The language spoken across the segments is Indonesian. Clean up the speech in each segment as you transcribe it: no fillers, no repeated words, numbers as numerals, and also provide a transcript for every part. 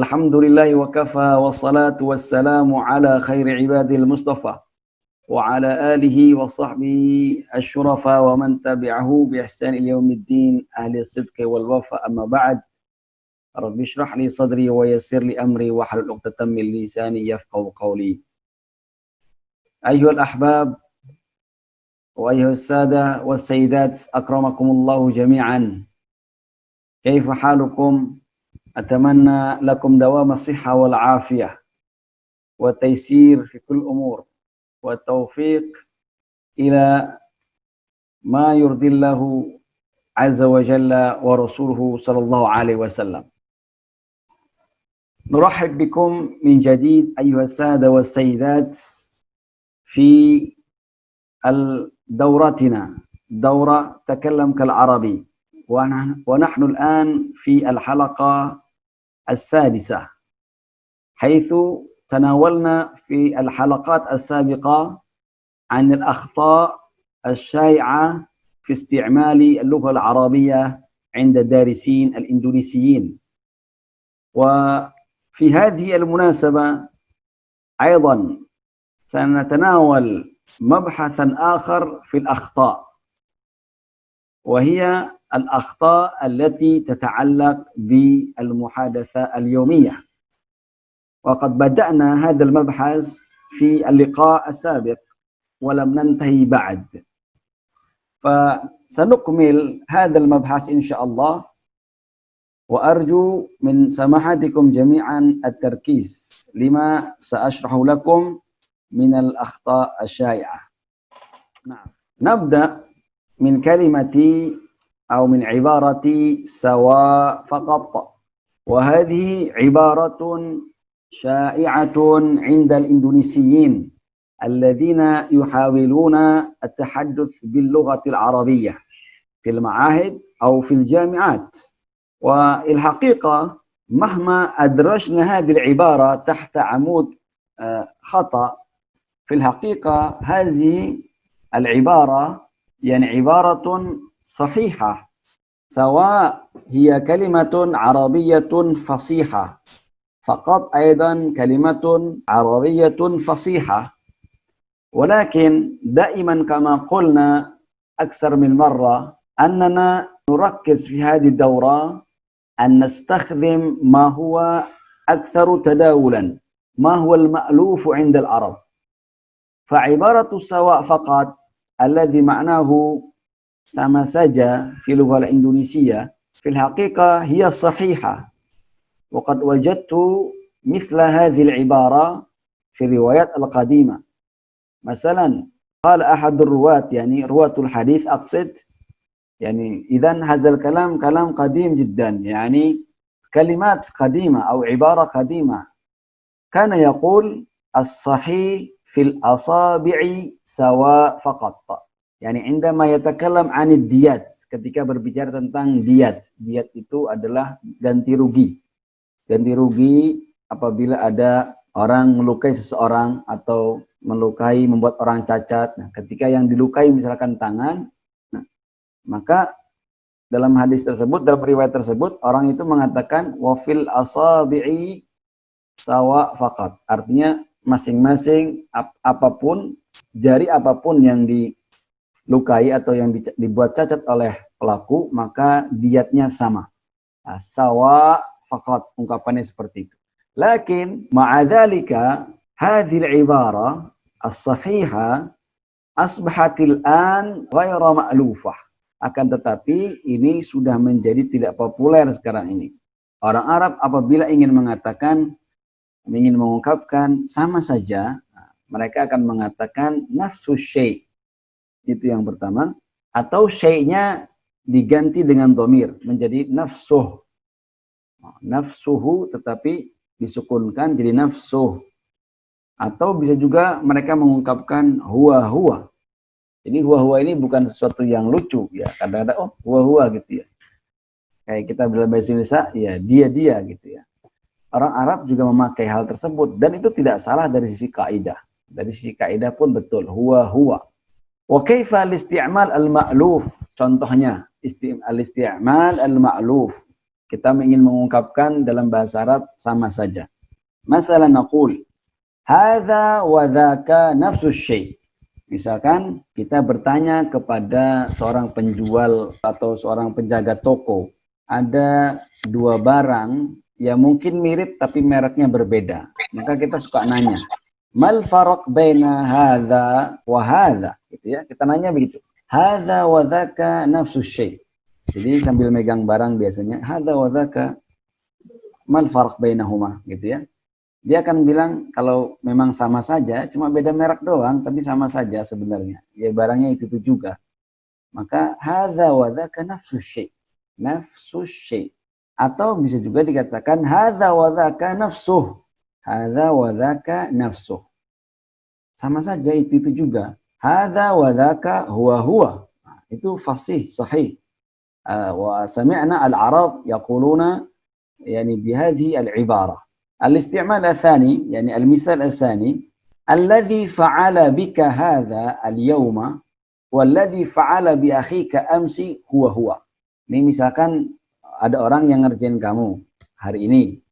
Alhamdulillahi wa kafa wassalatu wassalamu ala khairi ibadil mustafa wa ala alihi wa sahbihi asyurafa wa man tabi'ahu bi ihsan ila yaumiddin ahli sidqi wal wafa amma ba'd. Rabbi shrah li sadri wa yassir li amri wa hlul 'uqdatam min lisani yafqahu qawli. Ayyuhal ahbab wa ayyuhas sada was sayyidat akramakumullahu jami'an. Kaifa halukum? أتمنى لكم دوام الصحة والعافية والتيسير في كل الأمور والتوفيق إلى ما يرضي الله عز وجل ورسوله صلى الله عليه وسلم. نرحب بكم من جديد أيها السادة والسيدات في دورتنا دورة تكلم كالعربي، ونحن الآن في الحلقة السادسة، حيث تناولنا في الحلقات السابقة عن الأخطاء الشائعة في استعمال اللغة العربية عند الدارسين الإندونيسيين. وفي هذه المناسبة أيضا سنتناول مبحثا آخر في الأخطاء، وهي الأخطاء التي تتعلق بالمحادثة اليومية. وقد بدأنا هذا المبحث في اللقاء السابق ولم ننتهي بعد، فسنكمل هذا المبحث إن شاء الله، وأرجو من سماحتكم جميعا التركيز لما سأشرح لكم من الأخطاء الشائعة. نبدأ من كلمة أو من عبارة سواء فقط، وهذه عبارة شائعة عند الإندونيسيين الذين يحاولون التحدث باللغة العربية في المعاهد أو في الجامعات. والحقيقة مهما أدرجنا هذه العبارة تحت عمود خطأ، في الحقيقة هذه العبارة يعني عبارة صحيحة، سواء هي كلمة عربية فصيحة فقط، أيضا كلمة عربية فصيحة، ولكن دائما كما قلنا أكثر من مرة أننا نركز في هذه الدورة أن نستخدم ما هو أكثر تداولا، ما هو المألوف عند العرب. فعبارة سواء فقط الذي معناه sama saja في اللغة الإندونيسية في الحقيقة هي صحيحة، وقد وجدت مثل هذه العبارة في الروايات القديمة. مثلا قال أحد الرواة، يعني رواة الحديث أقصد، يعني إذن هذا الكلام كلام قديم جدا، يعني كلمات قديمة أو عبارة قديمة. كان يقول الصحيح في الأصابع سواء فقط. Yani indama yatakallam 'anid diyat, ketika berbicara tentang diyat. Diyat itu adalah ganti rugi. Ganti rugi apabila ada orang melukai seseorang atau melukai, membuat orang cacat. Nah, ketika yang dilukai misalkan tangan, nah, maka dalam hadis tersebut, dalam riwayat tersebut, orang itu mengatakan wafil asabi'i sawa faqat. Artinya masing-masing apapun, jari apapun yang dilukai atau yang dibuat cacat oleh pelaku, maka diyatnya sama. Nah, sawa faqat, ungkapannya seperti itu. Lakin ma'adzalika hadhil ibara as-sahihah asbahatil an ghaira ma'lufah. Akan tetapi ini sudah menjadi tidak populer sekarang ini. Orang Arab apabila ingin mengatakan, ingin mengungkapkan sama saja, mereka akan mengatakan nafsu syai'. Itu yang pertama. Atau syai'nya diganti dengan dhamir menjadi nafsuh. Nafsuhu tetapi disukunkan jadi nafsuh. Atau bisa juga mereka mengungkapkan huwa. Jadi huwa ini bukan sesuatu yang lucu ya. Kadang-kadang huwa gitu ya. Kayak kita dalam bahasa Indonesia ya dia gitu ya. Orang Arab juga memakai hal tersebut dan itu tidak salah dari sisi kaidah. Dari sisi kaidah pun betul, huwa. Wa kaifa al-isti'mal al-ma'luf? Contohnya, al-isti'mal al-ma'luf. kita ingin mengungkapkan dalam bahasa Arab sama saja. Masalan naqul hadza wa dzaka nafsus syai'. Misalkan kita bertanya kepada seorang penjual atau seorang penjaga toko, ada dua barang yang mungkin mirip tapi mereknya berbeda. Maka kita suka nanya, mal faraq baina hadza wa hadza, gitu ya. Kita nanya begitu. Hadza wa dzaka nafsus syai'. Jadi sambil megang barang biasanya, hadza wa dzaka mal farq bainahuma, gitu ya. Dia akan bilang kalau memang sama saja, cuma beda merek doang, tapi sama saja sebenarnya. Ya barangnya itu juga. Maka hadza wa dzaka nafsus syai'. Nafsus syai'. Atau bisa juga dikatakan hadza wa dzaka nafsuh. Hadza wa dzaka nafsuh. Sama saja itu juga. Hadza wa dzaka huwa huwa. Nah, itu fasih, sahih. Wa sami'na al-Arab yaquluna yani bihadhihi al-ibara. الاستعمال الثاني يعني المثال الثاني الذي فعل بك هذا اليوم والذي فعل بأخيك أمس هو. Ini misalkan ada orang yang ngerjain kamu hari ini.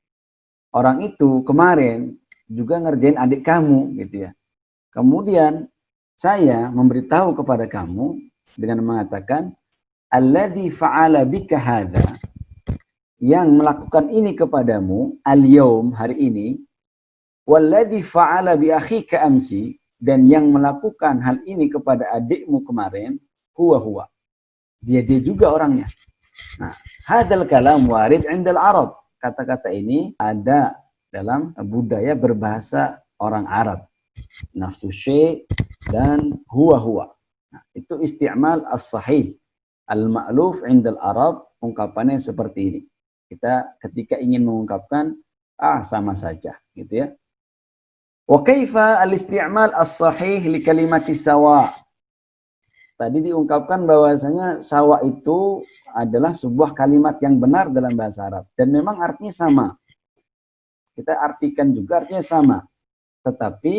Orang itu kemarin juga ngerjain adik kamu gitu ya. Kemudian saya memberitahu kepada kamu dengan mengatakan alladzi fa'ala bika hadza, yang melakukan ini kepadamu al-yaum, hari ini, walladzi fa'ala bi akhika amsi, dan yang melakukan hal ini kepada adikmu kemarin, huwa. Dia juga orangnya. Nah, hadzal kalam warid 'inda al-Arab. Kata-kata ini ada dalam budaya berbahasa orang Arab. Nafsu syai' dan huwa. Nah, itu isti'mal as-sahih al-ma'luf 'inda al-Arab, ungkapannya seperti ini. Kita ketika ingin mengungkapkan sama saja gitu ya. Wa kaifa al-isti'mal as-sahih li kalimati sawa. Tadi diungkapkan bahwasanya sawa itu adalah sebuah kalimat yang benar dalam bahasa Arab dan memang artinya sama. Kita artikan juga artinya sama. Tetapi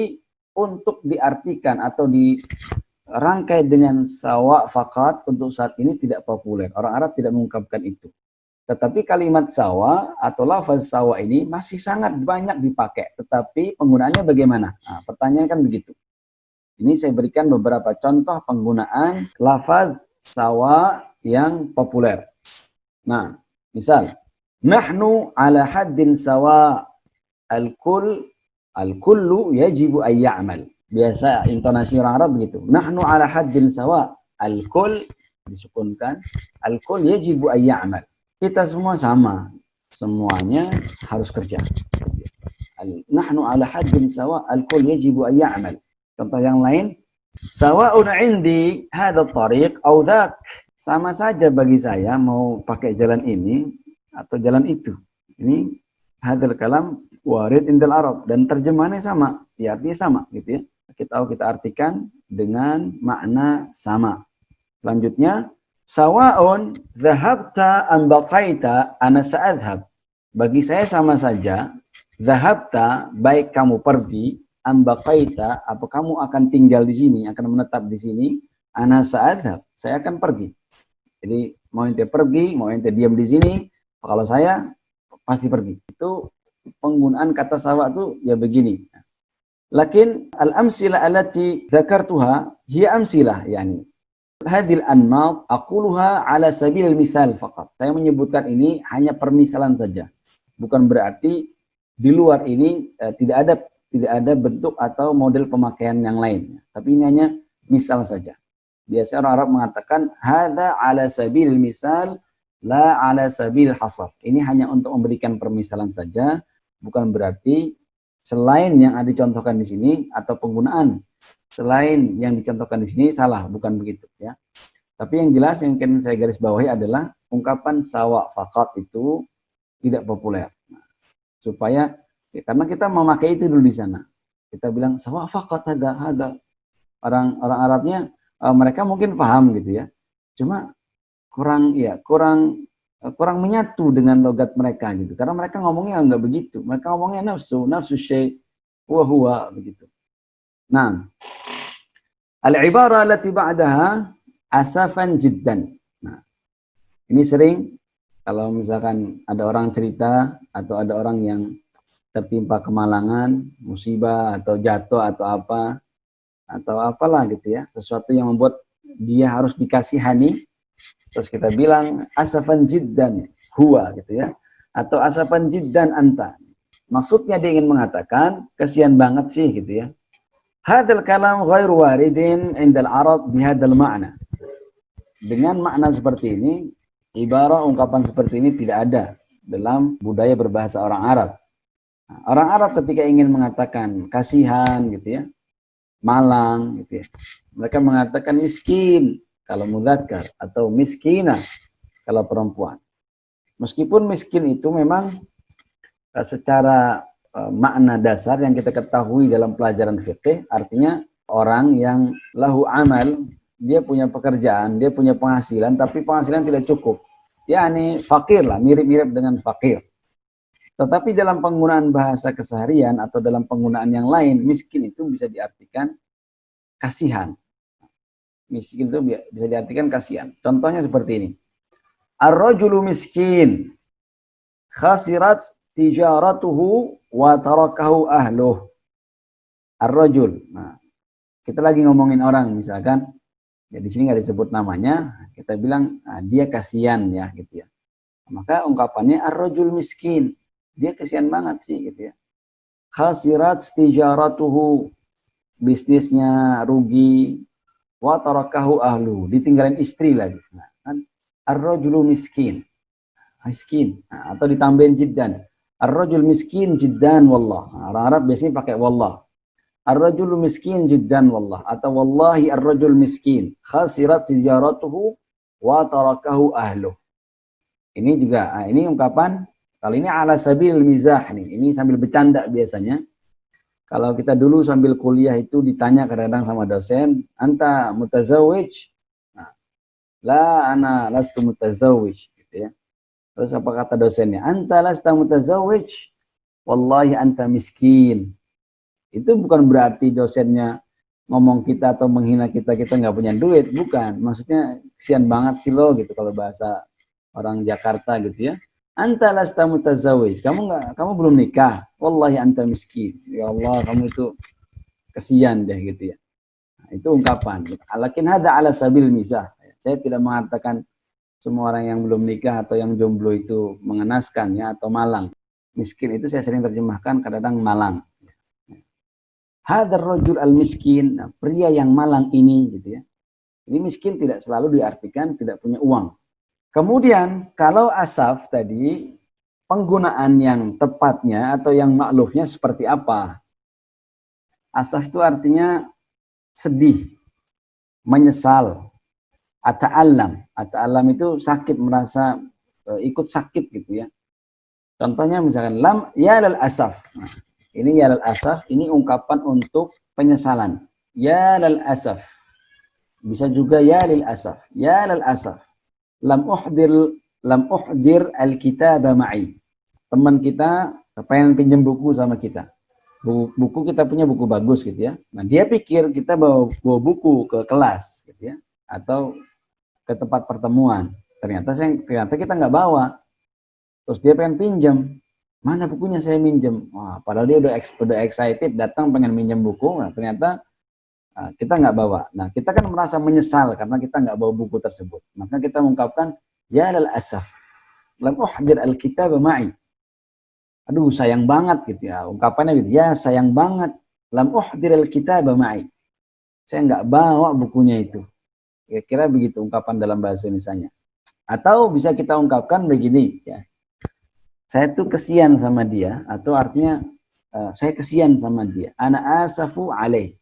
untuk diartikan atau dirangkai dengan sawa faqat untuk saat ini tidak populer. Orang Arab tidak mengungkapkan itu. Tetapi kalimat sawa atau lafaz sawa ini masih sangat banyak dipakai. Tetapi penggunaannya bagaimana? Nah, pertanyaan kan begitu. Ini saya berikan beberapa contoh penggunaan lafaz sawa yang populer. Nah, misal, nahnu ala haddin sawa, al-kullu yajibu an ya'mal. Biasa intonasi orang Arab begitu. Nahnu ala haddin sawa, al-kull disukunkan, al-kull yajibu an ya'mal. Kita semua sama, semuanya harus kerja. Nahnu ala haddin sawa, al-kull yajibu an ya'mal. Contoh yang lain, sawa'un 'indi hadha at-tariq aw dhak. Sama saja bagi saya mau pakai jalan ini atau jalan itu. Ini hadzal kalam warid indal Arab dan terjemahannya sama, ya artinya sama gitu ya. Kita artikan dengan makna sama. Selanjutnya, sawa'un dhahabta am baqaita ana sa'adhab. Bagi saya sama saja, dhahabta baik kamu pergi, am baqaita apa kamu akan tinggal di sini, akan menetap di sini, ana sa'adhab, saya akan pergi. Jadi mau ente pergi, mau ente diam di sini, kalau saya pasti pergi. Itu penggunaan kata sawa itu ya begini. Lakin al-amsilah allati dzakartuha hiya amsilah yani hadhil anmat aquluha ala sabilil mithal faqat. Saya menyebutkan ini hanya permisalan saja. Bukan berarti di luar ini tidak ada bentuk atau model pemakaian yang lain. Tapi ini hanya misal saja. Biasanya orang Arab mengatakan hadza ala sabilil misal la ala sabil hasar. Ini hanya untuk memberikan permisalan saja, bukan berarti selain yang dicontohkan di sini atau penggunaan selain yang dicontohkan di sini salah, bukan begitu ya. Tapi yang jelas yang ingin saya garis bawahi adalah ungkapan sawa faqat itu tidak populer. Nah, supaya karena kita memakai itu dulu di sana. Kita bilang sawa faqat ada. Orang Arabnya mereka mungkin paham gitu ya. Cuma kurang menyatu dengan logat mereka gitu. Karena mereka ngomongnya enggak begitu. Mereka ngomongnya nafsu syai' huwa begitu. Nah, al-ibara allati ba'daha asafan jiddan. Nah, ini sering Kalau misalkan ada orang cerita atau ada orang yang tertimpa kemalangan, musibah atau jatuh atau apalah gitu ya, sesuatu yang membuat dia harus dikasihani, terus kita bilang asafan jiddan huwa gitu ya, atau asafan jiddan anta. Maksudnya dia ingin mengatakan kasihan banget sih gitu ya. Hadzal kalam ghairu waridin 'inda al-Arab bihadzal ma'na. Dengan makna seperti ini, ibarat ungkapan seperti ini tidak ada dalam budaya berbahasa orang Arab. Nah, orang Arab ketika ingin mengatakan kasihan gitu ya, malang gitu ya, mereka mengatakan miskin kalau mudzakkar atau miskina kalau perempuan. Meskipun miskin itu memang secara makna dasar yang kita ketahui dalam pelajaran fikih, artinya orang yang lahu amal, dia punya pekerjaan, dia punya penghasilan, tapi penghasilan tidak cukup. Yani fakir lah, mirip-mirip dengan fakir. Tetapi dalam penggunaan bahasa keseharian atau dalam penggunaan yang lain, miskin itu bisa diartikan kasihan. Miskin itu bisa diartikan kasihan. Contohnya seperti ini. Ar-rajulu miskin, khasirat tijaratuhu wa tarakahu ahluh. Ar-rajul. Nah, kita lagi ngomongin orang misalkan, ya di sini nggak disebut namanya, kita bilang dia kasihan ya gitu ya. Maka ungkapannya ar-rajul miskin, dia kasihan banget sih gitu ya. Khasirat tijaratuhu, bisnisnya rugi, wa tarakahu ahlu, ditinggalin istri lagi. Nah, kan ar-rajulu miskin. Miskin. Nah, atau ditambahin jiddan. Ar-rajul miskin jiddan wallah. Nah, orang Arab biasanya pakai wallah. Ar-rajulu miskin jiddan wallah, atau wallahi ar-rajul miskin khasirat tijaratuhu wa tarakahu ahluh. Ini juga, ini ungkapan, kalau ini ala sabil mizah nih, ini sambil bercanda biasanya. Kalau kita dulu sambil kuliah itu ditanya kadang-kadang sama dosen, anta mutazawwij? Nah, la ana lastu mutazawwij gitu ya. Terus apa kata dosennya? Anta lasta mutazawwij? Wallahi anta miskin. Itu bukan berarti dosennya ngomong kita atau menghina kita nggak punya duit, bukan. Maksudnya kesian banget sih lo gitu kalau bahasa orang Jakarta gitu ya. Anta lasta mutazawwij, kamu belum nikah. Wallahi anta miskin. Ya Allah, kamu itu kesian deh gitu ya. Nah, itu ungkapan. Lakin hada ala sabil mizah. Saya tidak mengatakan semua orang yang belum nikah atau yang jomblo itu mengenaskan ya atau malang. Miskin itu saya sering terjemahkan kadang-kadang malang. Hadar rajul al-miskin, nah, pria yang malang ini gitu ya. Ini miskin tidak selalu diartikan tidak punya uang. Kemudian kalau asaf tadi, penggunaan yang tepatnya atau yang maklufnya seperti apa? Asaf itu artinya sedih, menyesal, ata'allam. Ata'allam itu sakit, merasa ikut sakit gitu ya. Contohnya misalkan lam ya lal asaf. Nah, ini ya lal asaf, ini ungkapan untuk penyesalan. Ya lal asaf. Bisa juga ya lil asaf. Ya lal asaf. Lam uhdir al-kitaba ma'i. Teman kita pengen pinjam buku sama kita. Buku kita punya buku bagus gitu ya. Nah, dia pikir kita bawa buku ke kelas gitu ya, atau ke tempat pertemuan. Ternyata kita nggak bawa. Terus dia pengen pinjam. Mana bukunya saya minjem? Wah, padahal dia udah excited datang pengen minjem buku. Nah, ternyata kita nggak bawa. Nah, kita kan merasa menyesal karena kita nggak bawa buku tersebut. Maka kita mengungkapkan ya lal asaf lam uhdir al-kitab ma'i. Aduh, sayang banget gitu ya. Ungkapannya gitu. Ya, sayang banget lam uhdir al-kitab ma'i. Saya nggak bawa bukunya itu. Kira-kira begitu ungkapan dalam bahasa Indonesianya. Atau bisa kita ungkapkan begini ya. Saya tuh kesian sama dia, atau artinya saya kesian sama dia. Ana asafu alaih.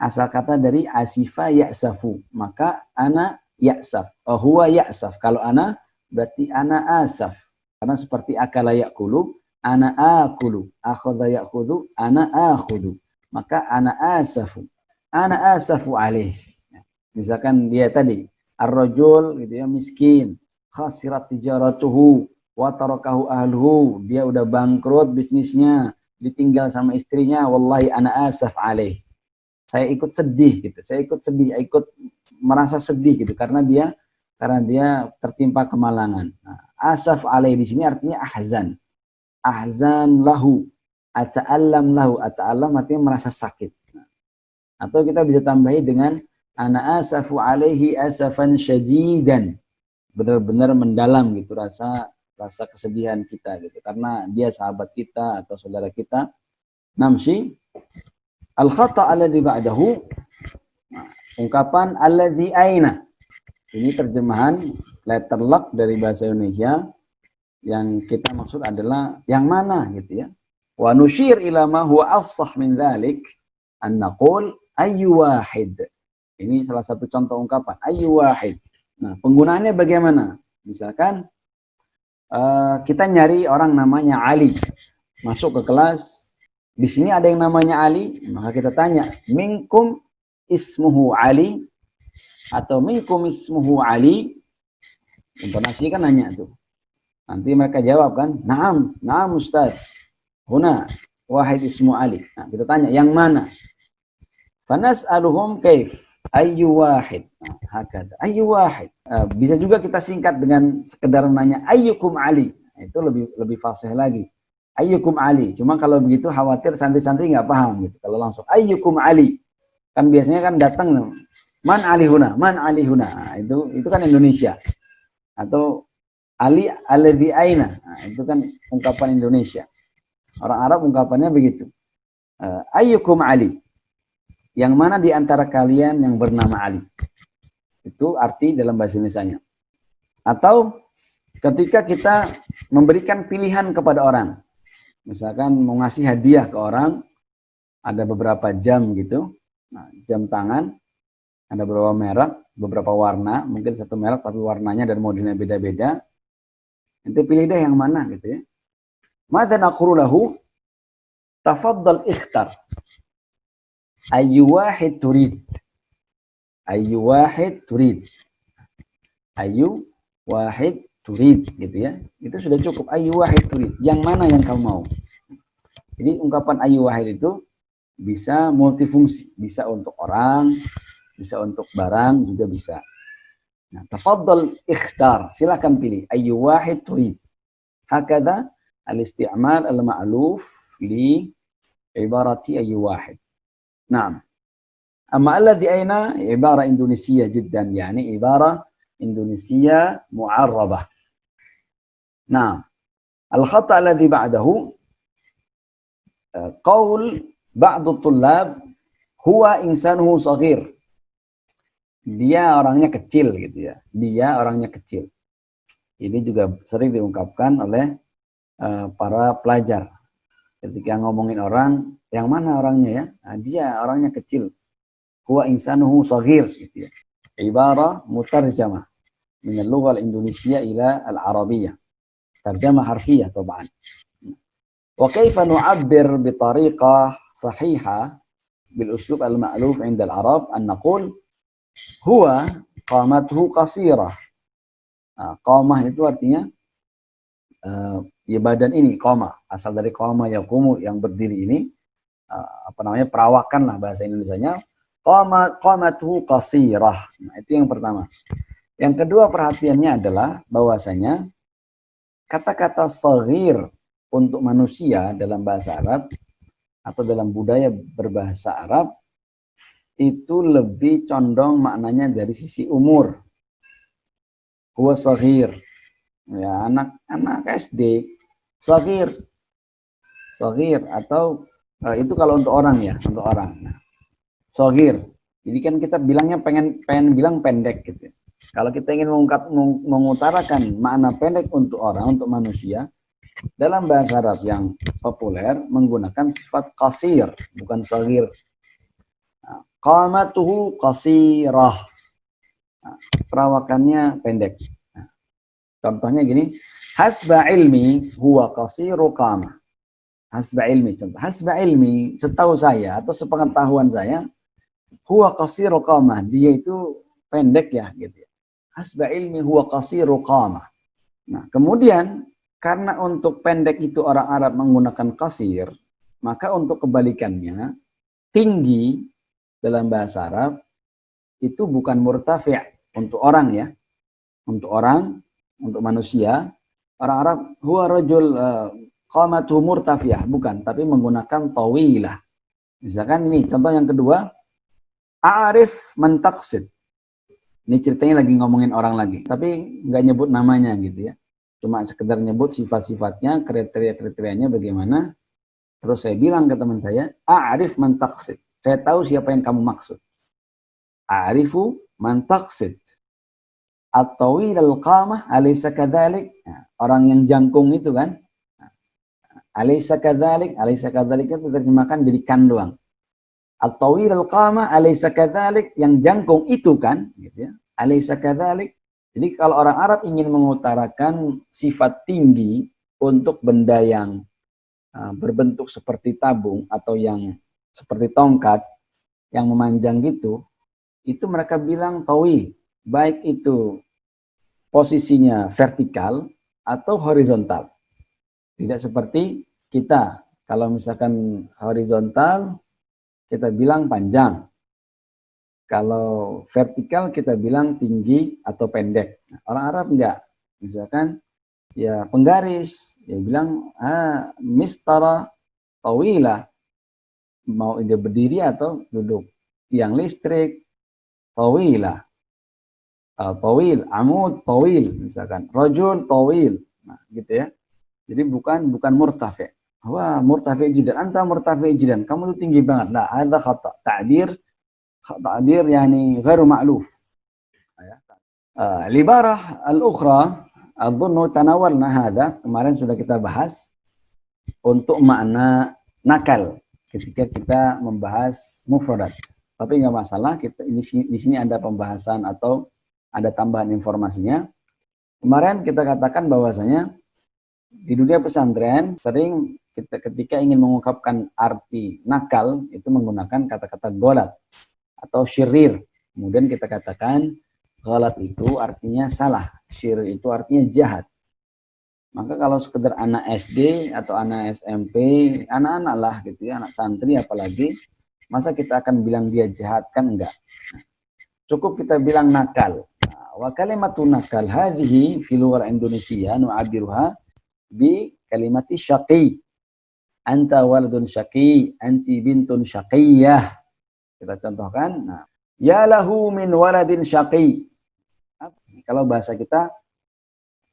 Asal kata dari asifa ya'safu. Maka ana ya'saf. Huwa ya'saf. Kalau ana berarti ana asaf. Karena seperti akala ya'kulu, ana akulu. Akhadha ya'khudhu, ana akhudhu. Maka ana asafu. Ana asafu alaih. Misalkan dia tadi, ar-rajul gitu ya, miskin, khasirat tijaratuhu, wa tarakahu ahluhu, dia udah bangkrut bisnisnya, ditinggal sama istrinya, wallahi ana asaf alaih. Saya ikut sedih gitu. Saya ikut merasa sedih gitu karena dia tertimpa kemalangan. Nah, asaf alaihi di sini artinya ahzan. Ahzan lahu, ata'allam lahu. Ata'allam artinya merasa sakit. Atau kita bisa tambahi dengan ana asafu alaihi asafan syadidan. Benar-benar mendalam gitu rasa kesedihan kita gitu. Karena dia sahabat kita atau saudara kita. Namshi al-khata' alladhi ba'dahu. Ungkapan alladhi aina. Ini terjemahan letter luck dari bahasa Indonesia. Yang kita maksud adalah yang mana gitu ya. Wa nusyir ila ma huwa afsah min dzalik an naqul ayyu wahid. Ini salah satu contoh ungkapan ayyu wahid. Nah, penggunaannya bagaimana? Misalkan kita nyari orang namanya Ali. Masuk ke kelas, di sini ada yang namanya Ali, maka kita tanya, minkum ismuhu Ali atau minkum ismuhu Ali. Intonasi kan nanya tuh. Nanti mereka jawab kan, naam Ustaz. Huna wahid ismu Ali. Nah, kita tanya yang mana? Fanas'aluhum kaif ayyu wahid. Nah, hakada ayyu wahid. Bisa juga kita singkat dengan sekedar nanya ayyukum Ali. Nah, itu lebih fasih lagi. Ayyukum Ali. Cuma kalau begitu khawatir santri-santri nggak paham gitu. Kalau langsung ayyukum Ali. Kan biasanya kan datang man Ali huna, man Ali huna. Nah, itu kan Indonesia. Atau Ali alladhi aina. Nah, itu kan ungkapan Indonesia. Orang Arab ungkapannya begitu. Ayyukum Ali. Yang mana di antara kalian yang bernama Ali? Itu arti dalam bahasa Indonesianya. Atau ketika kita memberikan pilihan kepada orang. Misalkan mau ngasih hadiah ke orang, ada beberapa jam gitu. Nah, jam tangan, ada beberapa merek, beberapa warna, mungkin satu merek tapi warnanya dan modelnya beda-beda. Nanti pilih deh yang mana gitu ya. Madza naqulu lahu? Tafaddal ikhtar. Ayyu wahid turid. Ayyu wahid turid. Ayyu wahid turid gitu ya. Itu sudah cukup. Ayyu wahid turid. Yang mana yang kamu mau? Jadi ungkapan ayyu wahid itu bisa multifungsi, bisa untuk orang, bisa untuk barang juga bisa. Nah, tafaddal ikhtar, silakan pilih ayyu wahid turid. Hakada al-isti'mal al-ma'luf li ibarati ayyu wahid. Naam. Amma alladhi aina ibara Indonesia jiddan, yani ibara Indonesia mu'arrabah. Naam. Al-khata' alladhi ba'dahu qaul ba'd at-tullab huwa insanuhu shaghir. Dia orangnya kecil gitu ya. Dia orangnya kecil. Ini juga sering diungkapkan oleh para pelajar. Ketika ngomongin orang, yang mana orangnya ya? Nah, dia orangnya kecil. Huwa insanuhu shaghir gitu ya. Ibarah mutarjamah min al-lugha al-Indonesia ila al-Arabiyyah. Tarjamah harfiyah طبعا. Wa kaifa nu'abbir bi tariqah sahihah bil uslub al-ma'luf 'inda al-Arab an naqul huwa qamatuhu qasirah. Nah, qamah itu artinya ya badan ini, qamah. Asal dari qama yaqumu yang berdiri ini, perawakan lah bahasa Indonesianya. Qamatuhu qasirah. Nah, itu yang pertama. Yang kedua perhatiannya adalah bahwasanya kata-kata shaghir untuk manusia dalam bahasa Arab atau dalam budaya berbahasa Arab itu lebih condong maknanya dari sisi umur. Huwa shaghir. Ya, anak SD. Shaghir. Shaghir atau itu kalau untuk orang ya, untuk orang. Nah, shaghir. Jadi kan kita bilangnya pengen bilang pendek gitu. Kalau kita ingin mengutarakan makna pendek untuk orang, untuk manusia, dalam bahasa Arab yang populer menggunakan sifat qasir, bukan shaghir. Qamatuhu qasirah. Nah, perawakannya pendek. Nah, contohnya gini, hasba ilmi huwa qasiru qamah. Hasba ilmi, contoh. Hasba ilmi, setahu saya atau sepengetahuan saya, huwa qasiru qamah. Dia itu pendek ya gitu. Hasba ilmi huwa qasiru qamah. Nah, kemudian karena untuk pendek itu orang Arab menggunakan qasir, maka untuk kebalikannya tinggi dalam bahasa Arab itu bukan murtafi' untuk orang ya. Untuk orang, untuk manusia, Orang Arab huwa rajul qamatu murtafiyah, bukan, tapi menggunakan tawilah. Misalkan ini contoh yang kedua, a'rif man taqsid. Ini ceritanya lagi ngomongin orang lagi, tapi nggak nyebut namanya gitu ya. Cuma sekedar nyebut sifat-sifatnya, kriteria-kriterianya bagaimana. Terus saya bilang ke teman saya, a'rif man taqsid. Saya tahu siapa yang kamu maksud. A'rifu man taqsid. At-tawil al-qamah alaysa kadzalik. Orang yang jangkung itu kan. Alaysa kadzalik itu terjemahkan jadi kan doang. At-tawil al-qamah alaysa kadzalik, yang jangkung itu kan, gitu ya. Alaysa kadzalik. Jadi kalau orang Arab ingin mengutarakan sifat tinggi untuk benda yang berbentuk seperti tabung atau yang seperti tongkat yang memanjang gitu, itu mereka bilang tawil, baik itu posisinya vertikal atau horizontal. Tidak seperti kita, kalau misalkan horizontal kita bilang panjang, kalau vertikal kita bilang tinggi atau pendek. Nah, orang Arab enggak, misalkan ya penggaris, dia bilang mistara tawila, mau dia berdiri atau duduk. Tiang listrik tawila, tawil, amud tawil, misalkan rajul tawil. Nah, gitu ya. Jadi bukan murtafi. Wah, murtafi jidan, anta murtafi jidan, kamu tuh tinggi banget. Nah, ada khata, ta'bir yani ghairu ma'luf. Al-ibarah al-ukhra, adhunnu tanawalna hadha, kemarin sudah kita bahas untuk makna nakal ketika kita membahas mufradat. Tapi nggak masalah, kita di sini ada pembahasan atau ada tambahan informasinya. Kemarin kita katakan bahwasanya di dunia pesantren sering kita ketika ingin mengungkapkan arti nakal itu menggunakan kata-kata golat atau syirir. Kemudian kita katakan golat itu artinya salah, syirir itu artinya jahat. Maka kalau sekedar anak SD atau anak SMP, anak-anak lah gitu ya, anak santri apalagi, masa kita akan bilang dia jahat, kan enggak. Cukup kita bilang nakal. Wa kalimatu nakal hadhihi fi lughah Indonesia nu'abiruha bi kalimati syaqi. Anta waladun syaqi, anti bintun syaqiyah. Kita contohkan, nah, ya lahu min waladin syaqi. Kalau bahasa kita,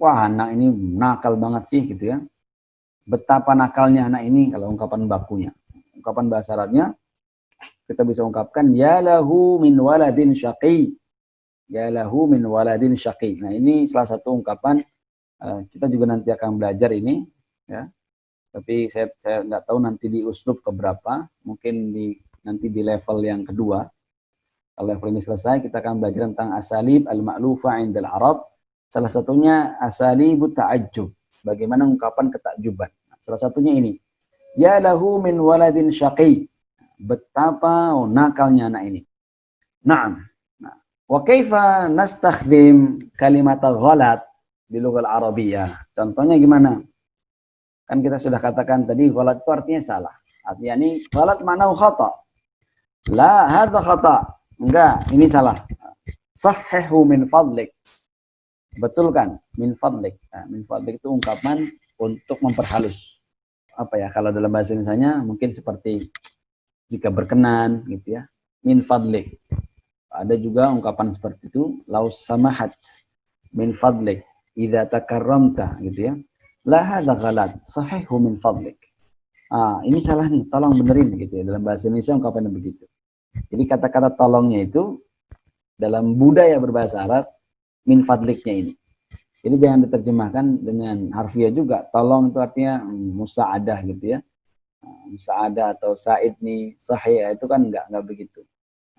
wah anak ini nakal banget sih gitu ya. Betapa nakalnya anak ini kalau ungkapan bakunya. Ungkapan bahasa Arabnya kita bisa ungkapkan ya lahu min waladin syaqi. Ya lahu min waladin syaqi. Nah, ini salah satu ungkapan kita juga nanti akan belajar ini ya. Tapi saya nggak tahu nanti di uslub keberapa, mungkin nanti di level yang kedua. Kalau level ini selesai, kita akan belajar tentang asalib al-ma'lufa 'indal Arab. Salah satunya asalibut ta'ajjub, bagaimana ungkapan ketakjuban. Salah satunya ini, ya lahu min waladin syaqi, betapa nakalnya anak ini. Naam. Wa kaifa nastakhdim kalimat ghalat di lughah Arabiyah? Contohnya gimana? Kan kita sudah katakan tadi ghalat itu artinya salah. Artinya ini ghalat maknanya khata. La hadza khata. Enggak, ini salah. Sahhihu min fadlik. Betul kan? Min fadlik. Nah, min fadlik itu ungkapan untuk memperhalus. Apa ya, kalau dalam bahasa Indonesianya mungkin seperti jika berkenan gitu ya. Min fadlik. Ada juga ungkapan seperti itu, laus samahat min fadlik idza takarramta gitu ya. La hadza ghalat, sahihu min fadlik. Ini salah nih, tolong benerin gitu ya. Dalam bahasa Indonesia ungkapannya begitu. Jadi kata-kata tolongnya itu dalam budaya berbahasa Arab min fadliknya ini. Jadi jangan diterjemahkan dengan harfiah juga. Tolong itu artinya musa'adah gitu ya. Musa'adah atau sa'id nih, sahih itu kan enggak begitu.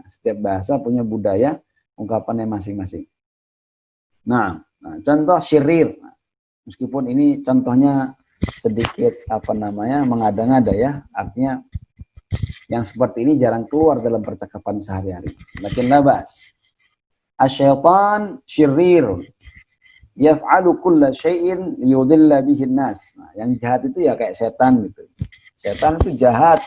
Setiap bahasa punya budaya ungkapannya masing-masing. Nah, contoh syirir. Meskipun ini contohnya sedikit mengada-ngada ya. Artinya yang seperti ini jarang keluar dalam percakapan sehari-hari. Lakin labas. Asyaitan syirir. Yaf'alu kulla syai'in liyudilla bihin nas. Nah, yang jahat itu ya kayak setan gitu. Setan itu jahat.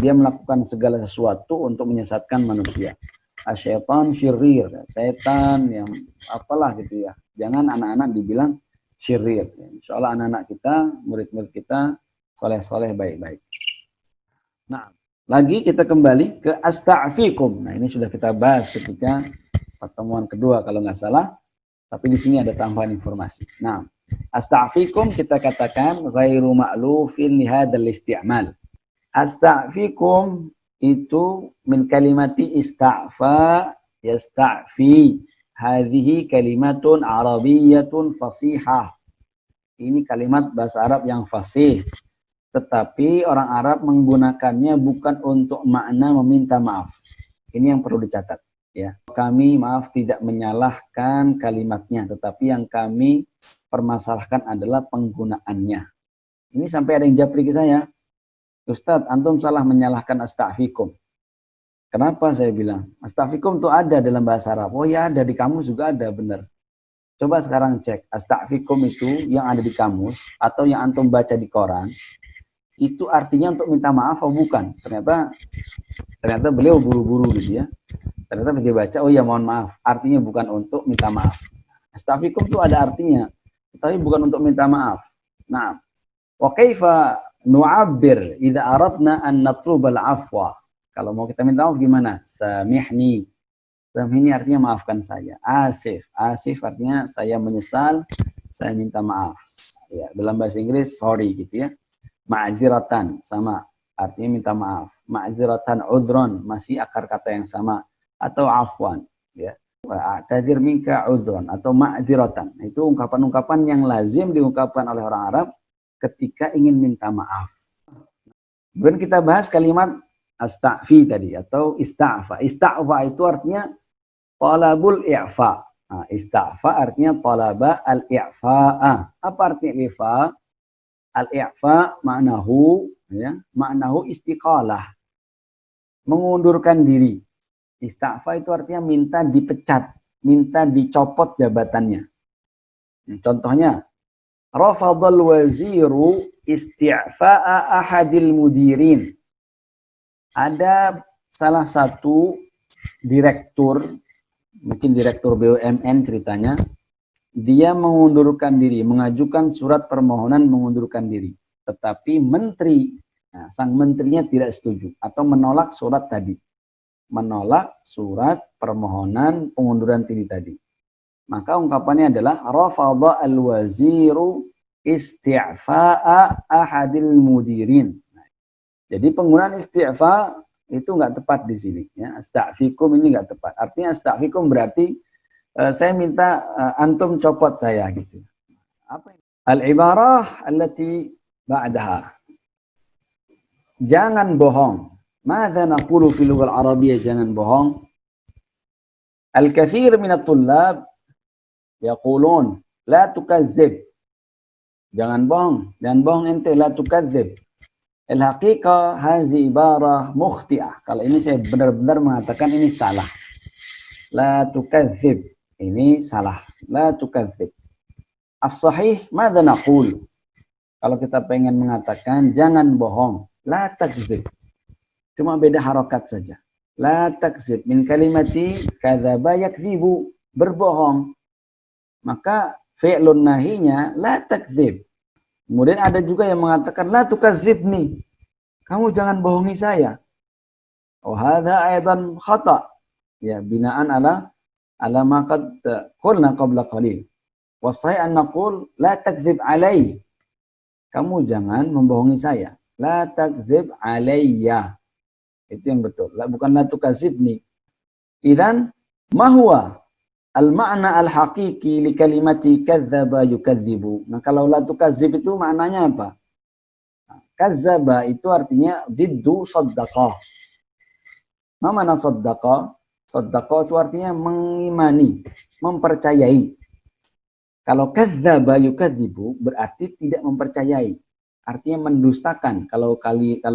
Dia melakukan segala sesuatu untuk menyesatkan manusia. Asyaitan syirir, setan yang apalah gitu ya. Jangan anak-anak dibilang syirir. Insya Allah anak-anak kita, murid-murid kita, soleh-soleh baik-baik. Nah, lagi kita kembali ke asta'fikum. Nah, ini sudah kita bahas ketika pertemuan kedua kalau nggak salah. Tapi di sini ada tambahan informasi. Nah, asta'fikum kita katakan ghairu ma'lufin lihadal isti'mal. Asta'fikum itu min kalimati ista'fa yasta'fi. Hadhihi kalimatun arabiyyatun fasihah. Ini kalimat bahasa Arab yang fasih. Tetapi orang Arab menggunakannya bukan untuk makna meminta maaf. Ini yang perlu dicatat. Ya, kami maaf tidak menyalahkan kalimatnya, tetapi yang kami permasalahkan adalah penggunaannya. Ini sampai ada yang japri ke saya, Ustadz, antum salah menyalahkan astagfikum. Kenapa saya bilang? Astagfikum itu ada dalam bahasa Arab. Oh ya, ada di kamus juga ada, benar. Coba sekarang cek, astagfikum itu yang ada di kamus, atau yang antum baca di koran, itu artinya untuk minta maaf atau bukan? Ternyata beliau buru-buru gitu ya. Ternyata dia baca, oh ya mohon maaf, artinya bukan untuk minta maaf. Astaghfirukum itu ada artinya, tapi bukan untuk minta maaf. Nah, wa kaifa nu'abbir idza aradna an natlubal afwa. Kalau mau kita minta maaf gimana? Samihni. Samihni artinya maafkan saya. Asif. Asif artinya saya menyesal, saya minta maaf. Ya, dalam bahasa Inggris sorry gitu ya. Ma'dziratan sama artinya minta maaf. Ma'dziratan udron masih akar kata yang sama. Atau afwan, ya, a'tadzir minka udhran atau ma'dziratan. Itu ungkapan-ungkapan yang lazim diungkapkan oleh orang Arab ketika ingin minta maaf. Kemudian kita bahas kalimat asta'fi tadi atau ista'fa. Ista'fa itu artinya talabul i'fa. Nah, ista'fa artinya talaba al-i'fa'a. Apa artinya i'fa? Al-i'fa maknahu ya, maknahu istiqalah. Mengundurkan diri. Ista'fa itu artinya minta dipecat, minta dicopot jabatannya. Contohnya, rafadhal waziru isti'fa'a ahadil mudirin. Ada salah satu direktur, mungkin direktur BUMN ceritanya, dia mengundurkan diri, mengajukan surat permohonan mengundurkan diri. Tetapi menteri, nah, sang menterinya tidak setuju atau menolak surat tadi. Menolak surat permohonan pengunduran diri tadi. Maka ungkapannya adalah rafadha al-waziru isti'fa'a ahadil mudirin. Jadi penggunaan isti'fa itu nggak tepat di sini. Ya. Astagfikum ini nggak tepat. Artinya astagfikum berarti saya minta antum copot saya gitu. Apa ini? Al-ibarah allati ba'daha. Jangan bohong. Madza naqulu fil lughah al-arabiyyah, jangan bohong. Al-katsir min at-tullab yaqulun la tukazzib. Jangan bohong, dan bohong ente la tukadzib. Al-haqiqah hazi ibarah mukhti'ah. Kalau ini saya benar-benar mengatakan ini salah. La tukadzib. Ini salah. La tukadzib. As-sahih madza naqul? Kalau kita pengen mengatakan jangan bohong, la takzib. Cuma beda harokat saja. La takzib min kalimati kadzaba yakdzibu, berbohong. Maka fi'lun nahinya la takzib. Kemudian ada juga yang mengatakan la tukazibni. Kamu jangan bohongi saya. Oh hadza aidan khata. Ya, binaan ala ma qad qulna qabla qalil. Wa sahih an naqul la takzib alai. Kamu jangan membohongi saya. La takzib alayya. Itu yang betul. Bukan la tukazibni. Idzan ma huwa al-ma'na al-haqiqi li kalimati kadzdzaba yukadzibu. Nah, kalau la tukazib itu maknanya apa? Kadzdzaba itu artinya diddu saddaqah. Ma mana saddaqah? Saddaqah itu artinya mengimani, mempercayai. Kalau kadzdzaba yukadzibu berarti tidak mempercayai. Artinya mendustakan. Kalau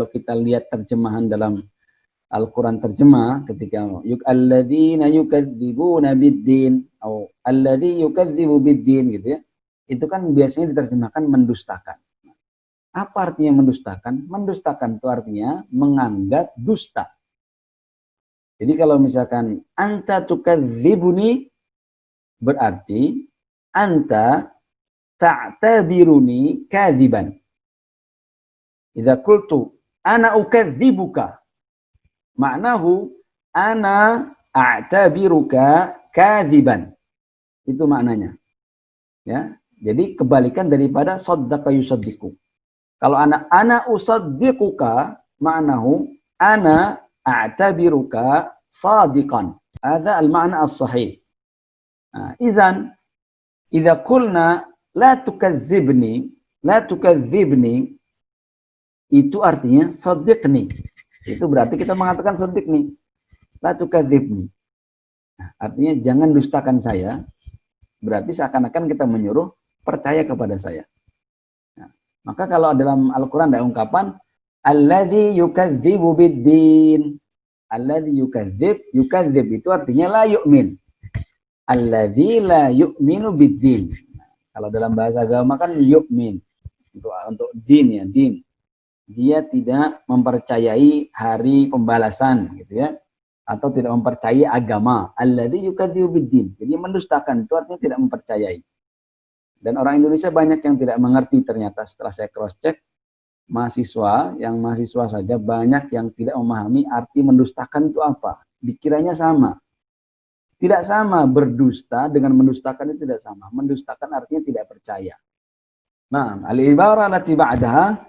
kita lihat terjemahan dalam Al-Quran terjemah ketika alladzina yukadzibuna biddin atau alladzi yukadzibu biddin gitu ya. Itu kan biasanya diterjemahkan mendustakan. Apa artinya mendustakan? Mendustakan itu artinya menganggap dusta. Jadi kalau misalkan anta tukadzibuni berarti anta ta'tabiruni kadhiban. Idza qultu ana ukadzibuka, maknahu ana a'tabiruka kadhiban. Itu maknanya. Ya. Jadi kebalikan daripada saddaqa yusaddiqu. Kalau ana usaddiquka, maknahu ana a'tabiruka sadiqan. Hadza al-ma'na as-sahih. Idzan idza qulna la tukadzibni, itu artinya shaddiqni. Itu berarti kita mengatakan shaddiqni. La tukadzibni. Artinya jangan dustakan saya. Berarti seakan-akan kita menyuruh percaya kepada saya. Maka kalau dalam Al-Qur'an ada ungkapan alladzi yukadzibu bid-din. Alladzi yukadzib itu artinya la yu'min. Alladzi la yu'minu bid-din. Kalau dalam bahasa agama kan yu'min. Untuk din ya, din. Dia tidak mempercayai hari pembalasan gitu ya, atau tidak mempercayai agama. Alladzi yukadzibu bid-din. Jadi mendustakan itu artinya tidak mempercayai. Dan orang Indonesia banyak yang tidak mengerti ternyata setelah saya cross check, mahasiswa saja banyak yang tidak memahami arti mendustakan itu apa. Dikiranya sama. Tidak sama, berdusta dengan mendustakan itu tidak sama. Mendustakan artinya tidak percaya. Nah, al-ibarah allati ba'daha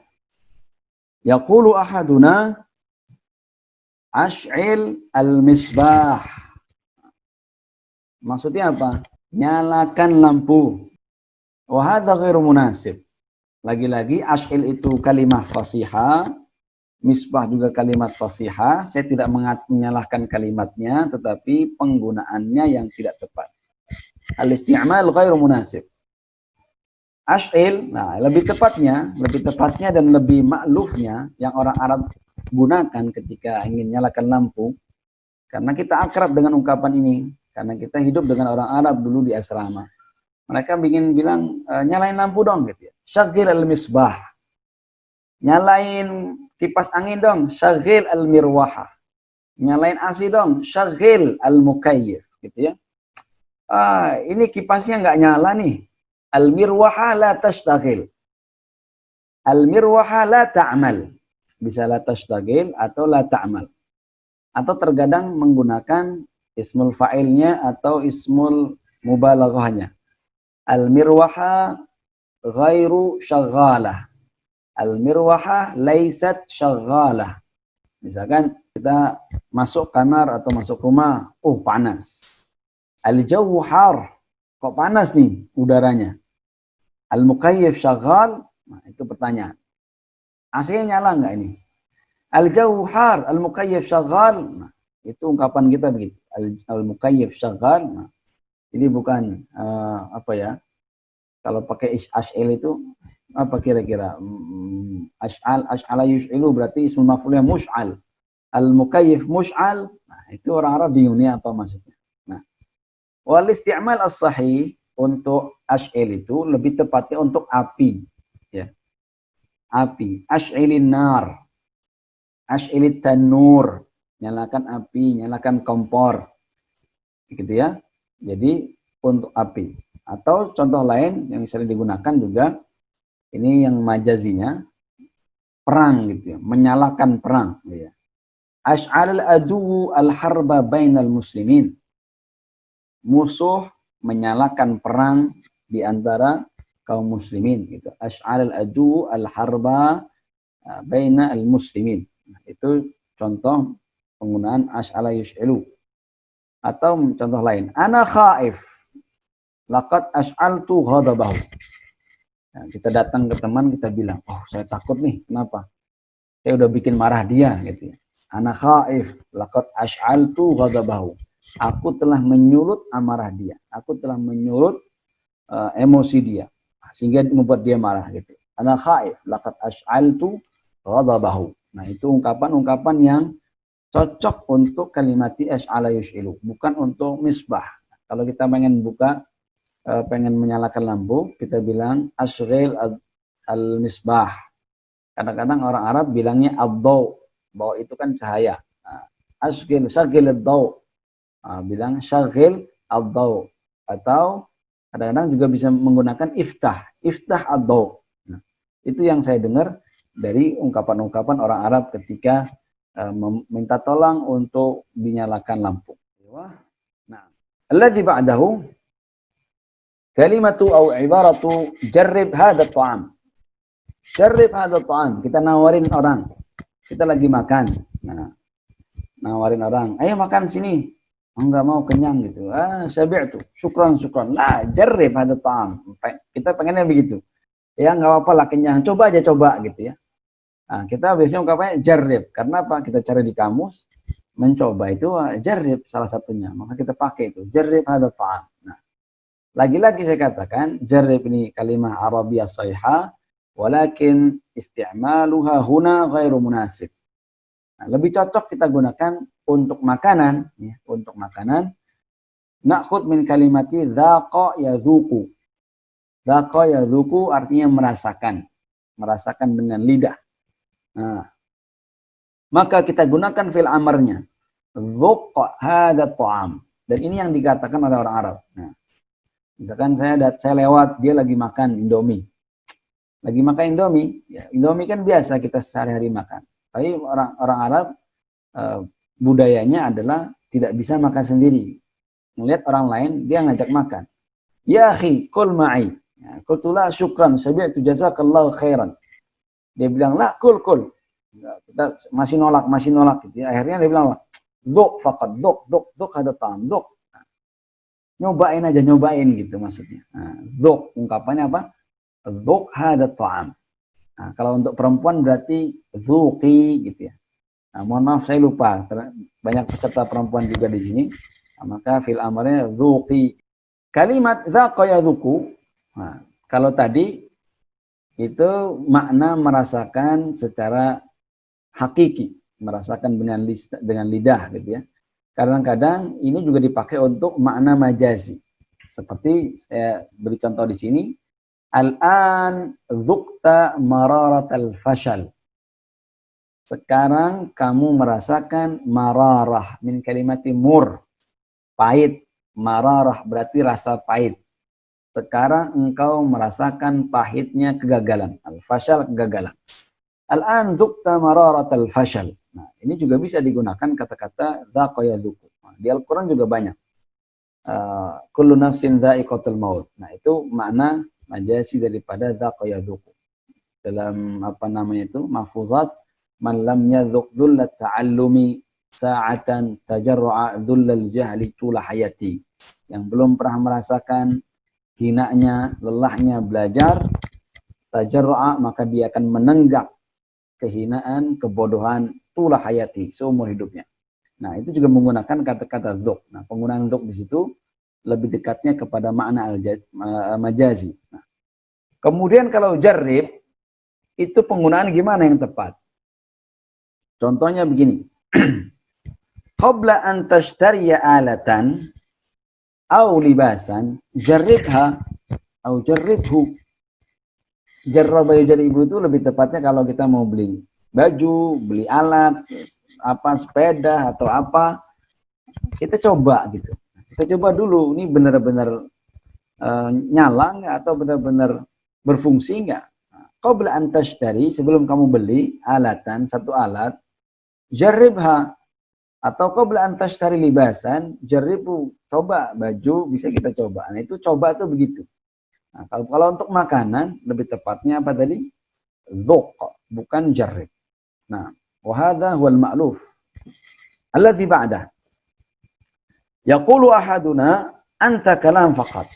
yaqulu ahaduna ash'il al-misbah. Maksudnya apa? Nyalakan lampu. Wa hadza ghairu munasib. Lagi-lagi ash'il itu kalimat fasihah, misbah juga kalimat fasihah. Saya tidak menyalahkan kalimatnya, tetapi penggunaannya yang tidak tepat. Al-isti'mal ghairu munasib. Ash'il, nah lebih tepatnya dan lebih ma'lufnya yang orang Arab gunakan ketika ingin nyalakan lampu, karena kita akrab dengan ungkapan ini, karena kita hidup dengan orang Arab dulu di asrama. Mereka ingin bilang nyalain lampu dong gitu ya. Syaghil al-misbah. Nyalain kipas angin dong, syaghil al-mirwaha. Nyalain AC dong, syaghil al-mukayyif gitu ya. Ini kipasnya nggak nyala nih. Al-mirwaha la tashtagil. Al-mirwaha la ta'mal. Bisa la tashtagil atau la ta'mal. Atau terkadang menggunakan ismul fa'ilnya atau ismul mubalaghahnya. Al-mirwaha ghairu syaghalah. Al-mirwaha laysat syaghalah. Misalkan kita masuk kamar atau masuk rumah, panas. Al-jawu har. Kok panas nih udaranya? Al-mukayyif syaghal, nah itu pertanyaan. AC-nya nyala enggak ini? Al-jawu har, al-mukayyif syaghal, nah itu ungkapan kita begitu. Al-mukayyif syaghal, nah ini bukan apa ya? Kalau pakai ash'il itu apa kira-kira? Ash'ala yush'ilu berarti ismul maf'ulnya mush'al. Al-mukayyif mush'al, nah itu orang Arab bingung ini apa maksudnya. Nah, wal isti'mal as-sahih untuk ash'il itu lebih tepatnya untuk api, ya. Api, ash'ilin nar, ash'ilit tanur, nyalakan api, nyalakan kompor. Gitu ya. Jadi untuk api. Atau contoh lain yang sering digunakan juga, ini yang majazinya, perang gitu ya, menyalakan perang. Gitu ya. Ash'alal aduwu al-harba bainal muslimin. Musuh menyalakan perang di antara kaum muslimin. Gitu. Ash'alal aduwu al-harba bainal muslimin. Nah, itu contoh penggunaan ash'ala yush'ilu. Atau contoh lain, ana khaif laqad ash'altu ghadabahu. Nah, kita datang ke teman, kita bilang, saya takut nih, kenapa? Saya udah bikin marah dia, gitu ya. Ana khaif laqad ash'altu ghadabahu. Aku telah menyulut amarah dia. Aku telah menyulut emosi dia, sehingga membuat dia marah, gitu. Ana khaif laqad ash'altu ghadabahu. Nah, itu ungkapan-ungkapan yang cocok untuk kalimati ash'ala yush'ilu, bukan untuk misbah. Kalau kita pengen menyalakan lampu, kita bilang ashghil al-misbah. Kadang-kadang orang Arab bilangnya ad-daw. Daw itu kan cahaya. Ashghil ad-daw. Bilang syaghil ad-daw. Atau Kadang-kadang juga bisa menggunakan iftah ad-daw. Nah, itu yang saya dengar dari ungkapan-ungkapan orang Arab ketika meminta tolong untuk dinyalakan lampu. Nah, alladzi ba'dahu kalimatu au ibaratu jarrib hadha at-ta'am. Jarrib hadha at-ta'am. Kita nawarin orang. Kita lagi makan. Nah, nawarin orang, ayo makan sini. Enggak mau, kenyang gitu. Syabi'tu. Syukran. Lah, jarrib hadha at-ta'am. Kita pengennya begitu. Ya enggak apa-apa lah, kenyang. Coba aja gitu ya. Nah, kita biasanya ungkapannya jarrib. Karena apa? Kita cari di kamus, mencoba itu jarrib salah satunya. Maka kita pakai itu. Jarrib hadha ta'am. Nah, lagi-lagi saya katakan, jarrib ini kalimah Arabiyah sahihah, walakin isti'maluha huna ghairu munasib. Nah, lebih cocok kita gunakan untuk makanan. Ya, untuk makanan. Na'khud min kalimati dhaqa yadhuku. Dhaqa yadhuku artinya merasakan. Merasakan dengan lidah. Nah, maka kita gunakan fil amarnya. Dhuq hadha ta'am. Dan ini yang dikatakan oleh orang Arab. Nah, misalkan saya lewat, dia lagi makan Indomie. Lagi makan Indomie. Ya, Indomie kan biasa kita sehari-hari makan. Tapi orang Arab budayanya adalah tidak bisa makan sendiri. Melihat orang lain, dia ngajak makan. Ya akhi, kul ma'i. Ya, qultulah syukran, sabi'tu jazakallahu khairan. Dia bilang, lah, kul. Kita masih nolak gitu ya. Akhirnya dia bilang, dzuk faqat, dzuk ada ta'am, dzuk. Nyobain aja, gitu maksudnya. Nah, dzuk, ungkapannya apa? Dzuk hada ta'am. Nah, kalau untuk perempuan berarti dzuqi gitu ya. Nah, mohon maaf saya lupa, banyak peserta perempuan juga di sini. Nah, maka fil amarnya dzuqi. Kalimat dzaqa yadzuku. Nah, kalau tadi itu makna merasakan secara hakiki, merasakan dengan lidah gitu ya. Kadang-kadang ini juga dipakai untuk makna majazi. Seperti saya beri contoh di sini, al-an dzukta mararatal fashal. Sekarang kamu merasakan mararah min kalimati mur. Pahit, mararah berarti rasa pahit. Sekarang engkau merasakan pahitnya kegagalan. Al-fashal, kegagalan. Al-an dzukta mararatal fashal. Nah, ini juga bisa digunakan kata-kata dzaqa yadzuku. Nah, di Al-Qur'an juga banyak. Kullu nafsin dha'iqatul maut. Nah, itu makna majazi daripada dzaqa yadzuku. Dalam apa namanya itu? Mahfuzat, man lam yadzuq dzullat ta'allumi sa'atan tajarru'a dzullal jahli tula hayati. Yang belum pernah merasakan hinanya, lelahnya belajar, tajarru'a, maka dia akan menenggak kehinaan, kebodohan, tula hayati, seumur hidupnya. Nah, itu juga menggunakan kata-kata dzuk. Nah, penggunaan dzuk di situ lebih dekatnya kepada makna majazi. Nah, kemudian kalau jarrib, itu penggunaan gimana yang tepat? Contohnya begini. Qabla an tashtariya alatan aw libasan, jarribha aw jarribhu. Jarraba yujaribu itu lebih tepatnya kalau kita mau beli baju, beli alat, apa sepeda atau apa, kita coba gitu. Kita coba dulu, ini benar-benar nyala nggak atau benar-benar berfungsi nggak? Qabla an tashtari, sebelum kamu beli alatan, satu alat, jarribha, atau qabla an tashtari libasan, jarribu, coba baju bisa kita coba. Nah, itu coba tuh begitu. Nah, kalau untuk makanan lebih tepatnya apa tadi? Dzuq, bukan jarrib. Nah, wa hadha huwal ma'luf alladzi ba'dah. Yaqulu ahaduna anta kalam faqat.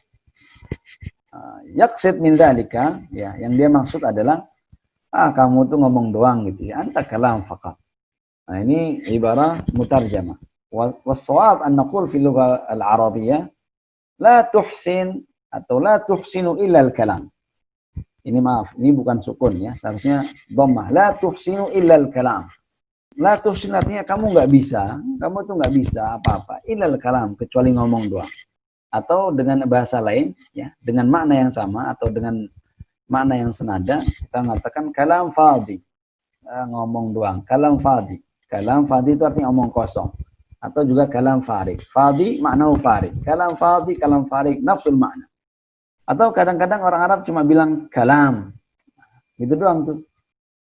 Yaqsid min dzalika, ya, yang dia maksud adalah kamu tuh ngomong doang gitu ya. Anta kalam faqat. Nah, ini ibarah mutarjamah. Was-shawab an naqul fi lughah al-arabiyyah la tuhsin atau la tuhsinu illa al-kalam. Ini maaf, ini bukan sukun ya, seharusnya dhammah. La tuhsinu illa al-kalam. La tuhsin artinya kamu tuh nggak bisa apa-apa illa al-kalam, kecuali ngomong doang. Atau dengan bahasa lain ya, dengan makna yang sama atau dengan makna yang senada, kita mengatakan kalam fadhi. Ngomong doang, kalam fadhi. Kalam fadhi itu artinya omong kosong. Atau juga kalam farik. Fadhi makna farik. Kalam fadhi, kalam farik, nafsul makna. Atau kadang-kadang orang Arab cuma bilang kalam. Gitu doang tuh.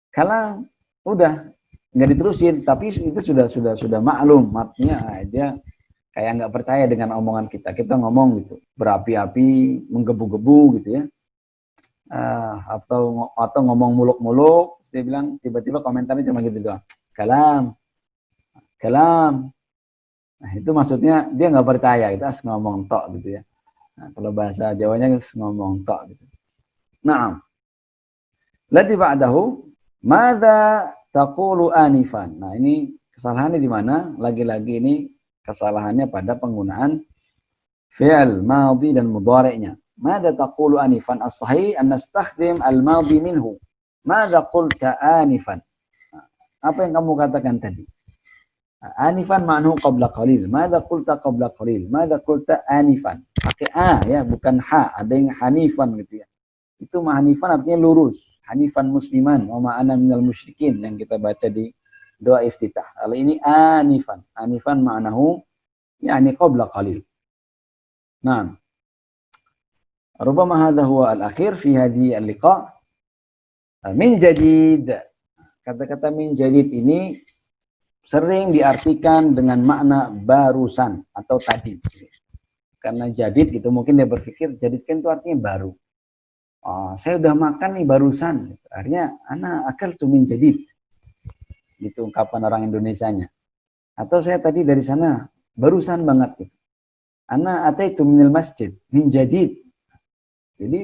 Kalam, udah nggak diterusin, tapi itu sudah maklum, artinya dia kayak nggak percaya dengan omongan kita. Kita ngomong gitu, berapi-api, menggebu-gebu gitu ya. Atau ngomong muluk-muluk, dia bilang tiba-tiba komentarnya cuma gitu doang. Kalam, kalam. Nah, itu maksudnya dia nggak percaya, kita ngomong tok gitu ya. Nah, kalau bahasa Jawanya ngomong tok gitu. Nah, lati ba'dahu madza taqulu anifan. Nah, ini kesalahannya di mana? Lagi-lagi ini kesalahannya pada penggunaan fi'il madhi dan mudhari'nya. Madza taqulu anifan? As-sahih an nastakhdim al-madhi minhu. Madza qulta anifan? Apa yang kamu katakan tadi? Anifan ma'nahu qabla qalil. Madza qulta qabla qalil? Madza qulta anifan? Pakai a ya, bukan ha. Ada yang hanifan gitu ya. Itu hanifan artinya lurus. Hanifan musliman wa ma'ana minal musyrikin yang kita baca di doa iftitah. Kalau ini anifan. Anifan ma'nahu yani qabla qalil. Nah, rubama hadha huwa al-akhir fi hadhihi al-liqa. Min jadid. Kata-kata min jadid ini sering diartikan dengan makna barusan atau tadi. Karena jadid gitu mungkin dia berpikir jadid kan itu artinya baru. Oh, saya udah makan nih barusan. Akhirnya ana akal min jadid. Gitu ungkapan orang Indonesianya. Atau saya tadi dari sana barusan banget gitu. Ana ataitu minal masjid min jadid. Jadi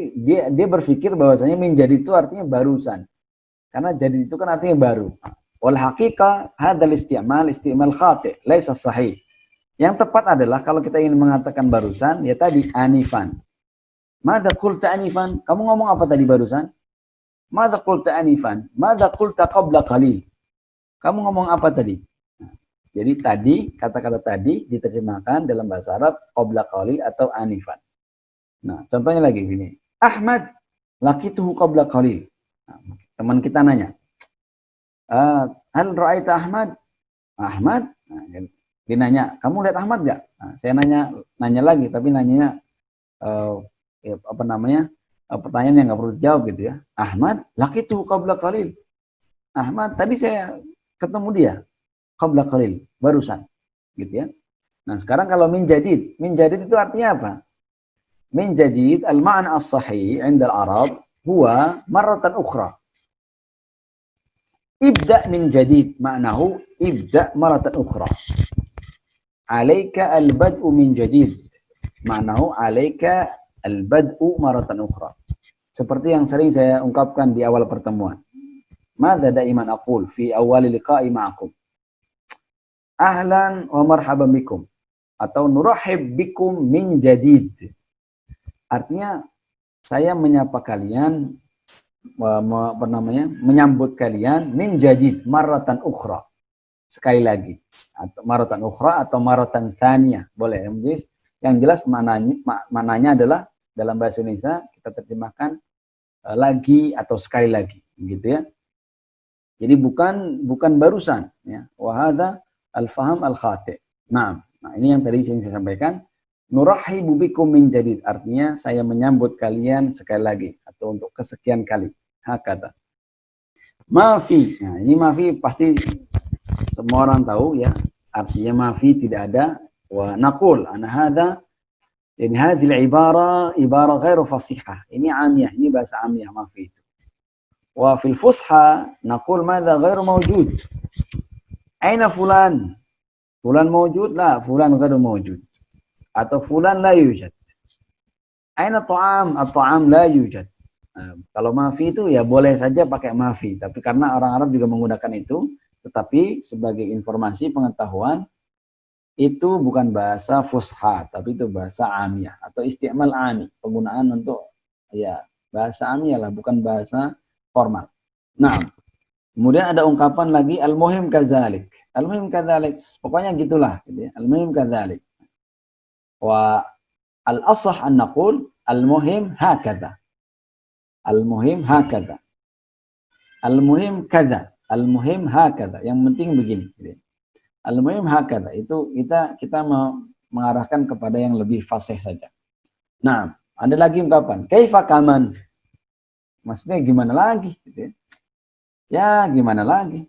dia berpikir bahwasanya min jadid itu artinya barusan. Karena jadid itu kan artinya baru. Wal haqiqah hadzal isti'mal khati', laisa sahih. Yang tepat adalah kalau kita ingin mengatakan barusan ya tadi anifan. Madza qulta anifan? Kamu ngomong apa tadi barusan? Madza qulta anifan? Madza qulta qabla qalil? Kamu ngomong apa tadi? Jadi tadi, kata-kata tadi diterjemahkan dalam bahasa Arab qabla qalil atau anifan. Nah, contohnya lagi gini. Ahmad laqituhu qabla qalil. Nah, teman kita nanya. Hal ra'aita Ahmad? Ahmad? Nah, dia nanya, kamu lihat Ahmad enggak? Nah, saya nanya lagi, tapi nanyanya pertanyaan yang nggak perlu dijawab gitu ya. Ahmad laqituhu qabla qalil. Ahmad tadi saya ketemu dia qabla qalil, barusan gitu ya. Nah, sekarang kalau min jadid itu artinya apa? Min jadid al-ma'na as-sahih 'inda al-Arab huwa marratan ukhra. Ibda min jadid ma'nahu ibda marratan ukhra. Alaika al-bad'u min jadid. Ma'nahu alaika al-bad'u marratan ukhra. Seperti yang sering saya ungkapkan di awal pertemuan. Madza daiman aqul fi awal liqa'i ma'akum. Ahlan wa marhaban bikum. Atau nurahib bikum min jadid. Artinya saya menyapa kalian menyambut kalian min jadid marratan ukhra. Sekali lagi. Atau marratan ukhra atau marratan tsaniyah. Boleh. Yang jelas maknanya adalah dalam bahasa Indonesia kita terjemahkan lagi atau sekali lagi gitu ya. Jadi bukan barusan ya. Wa hadza al-faham al-khati'. Nah, ini yang tadi saya sampaikan. Nurahibu bikum min jadid. Artinya saya menyambut kalian sekali lagi. Atau untuk kesekian kali. Hakata. Mafi. Nah, ini mafi pasti semua orang tahu ya. Artinya mafi tidak ada. Wa naqul. Ana hadha. Ini hadhil ibara ghairu fasihah. Ini amiyah. Ini bahasa amiyah mafi itu. Wa fil fusha. Naqul madha ghairu mawjud. Aina fulan. Fulan mawjud? La. Fulan ghairu mawjud. Atau fulan la yujad. Aina ta'am? At-ta'am la yujad. Nah, kalau mafi itu ya boleh saja pakai mafi, tapi karena orang Arab juga menggunakan itu, tetapi sebagai informasi pengetahuan itu bukan bahasa fusha, tapi itu bahasa amiyah atau isti'mal ami, penggunaan untuk ya bahasa amiyah lah, bukan bahasa formal. Nah, kemudian ada ungkapan lagi al-muhim kadzalik. Al-muhim kadzalik, pokoknya gitulah gitu ya. Al-muhim kadzalik. Wa al-asah an naqul al-muhim hakadha. Al-muhim hakadha. Al-muhim kadza. Al-muhim hakadha. Yang penting begini. Al-muhim hakadha. Itu kita mengarahkan kepada yang lebih fasih saja. Nah, Ada lagi ungkapan, kaifa kaman. Maksudnya gimana lagi? Gitu ya. Ya gimana lagi?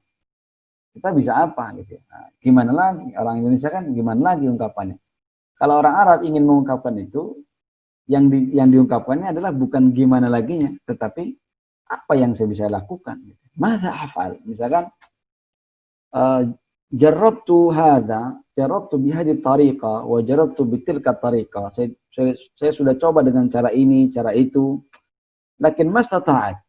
Kita bisa apa? Gitu ya. Nah, gimana lagi? Orang Indonesia kan gimana lagi ungkapannya? Kalau orang Arab ingin mengungkapkan itu, yang diungkapkannya adalah bukan gimana laginya, tetapi apa yang saya bisa lakukan. Mada afal? Misalkan, jarabtu hadha, jarabtu bihadi tariqa, wa jarabtu bitilka tariqa. Saya sudah coba dengan cara ini, cara itu. Lakin mastata'at.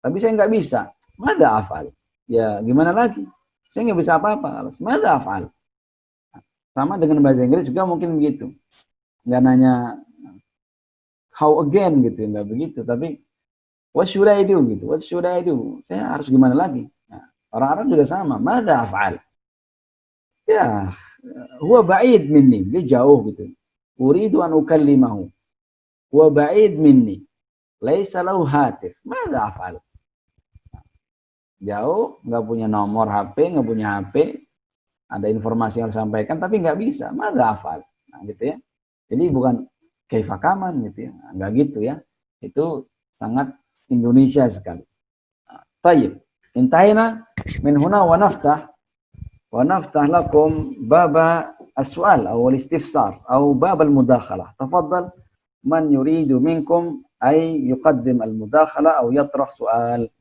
Tapi saya nggak bisa. Mada afal? Ya gimana lagi? Saya nggak bisa apa-apa. Mada afal? Sama dengan bahasa Inggris juga mungkin begitu. Nggak nanya how again gitu, nggak begitu. Tapi what should I do gitu? What should I do? Saya harus gimana lagi? Nah, orang-orang juga sama. Mada afal? Ya, huwa ba'id minni. Dia jauh gitu. Uridu an ukallimahu. Huwa ba'id minni. Laisa lahu hatif. Mada afal? Jauh, nggak punya nomor HP, nggak punya HP, ada informasi yang harus sampaikan, tapi nggak bisa. Mada afal? Nah, gitu ya. Jadi bukan kaifa kaman gitu ya. Nggak gitu ya. Itu sangat Indonesia sekali. Tayyib. Intahina min huna wa naftah lakum baba as-su'al atau al-istifsar atau bab al-mudakhalah. Tafadhal man yuridu minkum ay yuqaddim al-mudakhalah atau yatrah su'al.